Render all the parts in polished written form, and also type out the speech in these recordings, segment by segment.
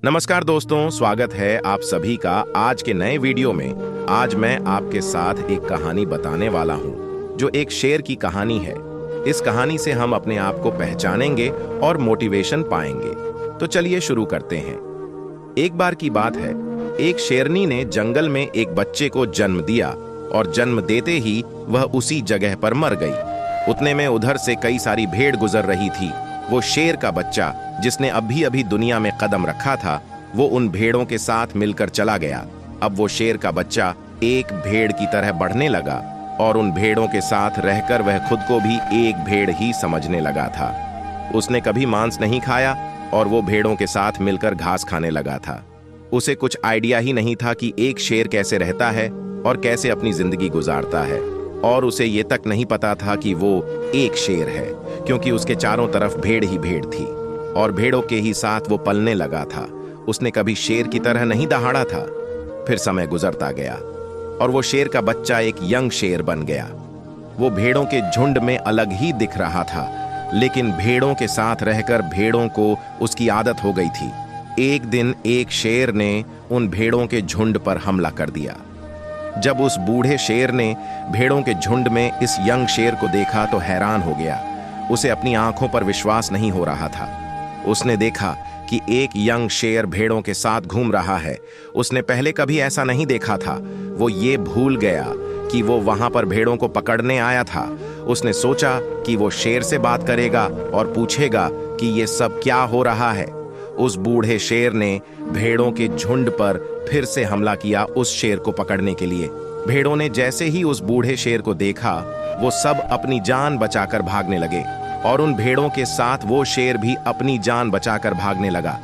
नमस्कार दोस्तों, स्वागत है आप सभी का आज के नए वीडियो में। आज मैं आपके साथ एक कहानी बताने वाला हूं जो एक शेर की कहानी है। इस कहानी से हम अपने आप को पहचानेंगे और मोटिवेशन पाएंगे। तो चलिए शुरू करते हैं। एक बार की बात है, एक शेरनी ने जंगल में एक बच्चे को जन्म दिया और जन्म देते ही वह उसी जगह पर मर गई। उतने में उधर से कई सारी भेड़ गुजर रही थी। वो शेर का बच्चा जिसने अभी अभी दुनिया में कदम रखा था, वो उन भेड़ों के साथ मिलकर चला गया। अब वो शेर का बच्चा एक भेड़ की तरह बढ़ने लगा और उन भेड़ों के साथ रहकर वह खुद को भी एक भेड़ ही समझने लगा था। उसने कभी मांस नहीं खाया और वो भेड़ों के साथ मिलकर घास खाने लगा था। उसे कुछ आइडिया ही नहीं था कि एक शेर कैसे रहता है और कैसे अपनी जिंदगी गुजारता है, और उसे ये तक नहीं पता था कि वो एक शेर है, क्योंकि उसके चारों तरफ भेड़ ही भेड़ थी और भेड़ों के ही साथ वो पलने लगा था। उसने कभी शेर की तरह नहीं दहाड़ा था। फिर समय गुजरता गया और वो शेर का बच्चा एक यंग शेर बन गया। वो भेड़ों के झुंड में अलग ही दिख रहा था, लेकिन भेड़ों के साथ रहकर भेड़ों को उसकी आदत हो गई थी। एक दिन एक शेर ने उन भेड़ों के झुंड पर हमला कर दिया। जब उस बूढ़े शेर ने भेड़ों के झुंड में इस यंग शेर को देखा तो हैरान हो गया। उसे अपनी आंखों पर विश्वास नहीं हो रहा था। उसने देखा कि एक यंग शेर भेड़ों के साथ घूम रहा है। उसने पहले कभी ऐसा नहीं देखा था। वो ये भूल गया कि वो वहां पर भेड़ों को पकड़ने आया था। उसने सोचा कि वो शेर से बात करेगा और पूछेगा कि ये सब क्या हो रहा है। उस बूढ़े शेर ने भेड़ों के झुंड पर फिर से हमला किया उस शेर को पकड़ने के लिए। भेड़ों ने जैसे ही उस बूढ़े शेर को देखा, वो सब अपनी जान बचाकर भागने लगे और उन भेड़ों के साथ वो शेर भी अपनी जान बचाकर भागने लगा।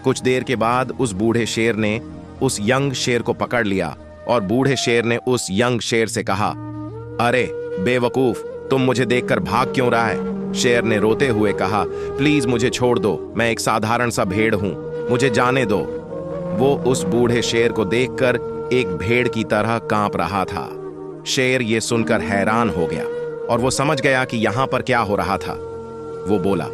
कुछ देर के बाद उस बूढ़े शेर ने उस यंग शेर को पकड़ लिया और बूढ़े शेर ने उस यंग शेर से कहा, अरे बेवकूफ, तुम मुझे देखकर भाग क्यों रहा है? शेर ने रोते हुए कहा, प्लीज मुझे छोड़ दो, मैं एक साधारण सा भेड़ हूं, मुझे जाने दो। वो उस बूढ़े शेर को देखकर एक भेड़ की तरह कांप रहा था। शेर ये सुनकर हैरान हो गया और वो समझ गया कि यहां पर क्या हो रहा था। वो बोला,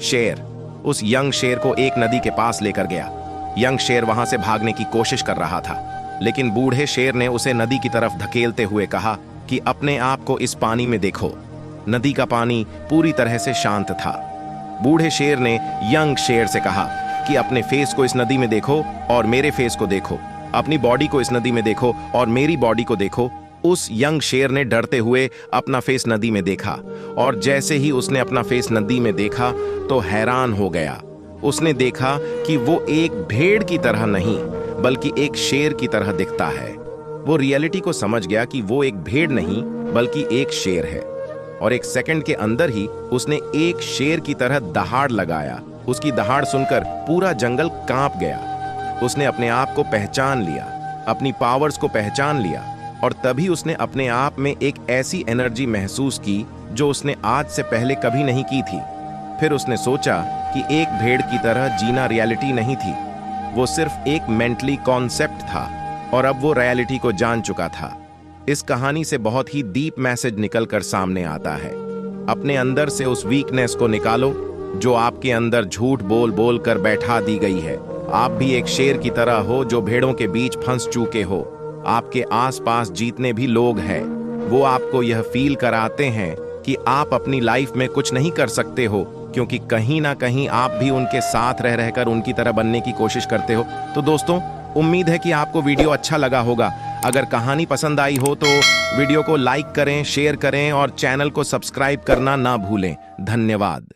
शेर उस यंग शेर को एक नदी के पास लेकर गया। यंग शेर वहां से भागने की कोशिश कर रहा था, लेकिन बूढ़े शेर ने उसे नदी की तरफ धकेलते हुए कहा कि अपने आप को इस पानी में देखो। नदी का पानी पूरी तरह से शांत था। बूढ़े शेर ने यंग शेर से कहा कि अपने फेस को इस नदी में देखो और मेरे फेस को देखो, अपनी बॉडी को इस नदी में देखो और मेरी बॉडी को देखो। उस यंग शेर ने डरते हुए अपना फेस नदी में देखा और जैसे ही उसने अपना फेस नदी में देखा तो हैरान हो गया। उसने देखा कि वो एक भेड़ की तरह नहीं बल्कि एक शेर की तरह दिखता है। वो रियलिटी को समझ गया कि वो एक भेड़ नहीं बल्कि एक शेर है, और एक सेकंड के अंदर ही उसने एक शेर की तरह दहाड़ लगाया। उसकी दहाड़ सुनकर पूरा जंगल कांप गया। उसने अपने आप को पहचान लिया, अपनी पावर्स को पहचान लिया, और तभी उसने अपने आप में एक ऐसी एनर्जी महसूस की जो उसने आज से पहले कभी नहीं की थी। फिर उसने सोचा कि एक भेड़ की तरह जीना रियलिटी नहीं थी, वो सिर्फ एक मेंटली कॉन्सेप्ट था, और अब वो रियलिटी को जान चुका था। इस कहानी से बहुत ही डीप मैसेज निकलकर सामने आता है। अपने अंदर से उस वीकनेस को निकालो जो आपके अंदर झूठ बोल बोल कर बैठा दी गई है। आप भी एक शेर की तरह हो जो भेड़ों के बीच फंस चुके हो। आपके आसपास जितने भी लोग हैं वो आपको यह फील कराते हैं कि आप अपनी लाइफ में कुछ नहीं कर सकते हो, क्योंकि कहीं ना कहीं आप भी उनके साथ रह रहकर उनकी तरह बनने की कोशिश करते हो। तो दोस्तों, उम्मीद है कि आपको वीडियो अच्छा लगा होगा। अगर कहानी पसंद आई हो तो वीडियो को लाइक करें, शेयर करें और चैनल को सब्सक्राइब करना ना भूलें। धन्यवाद।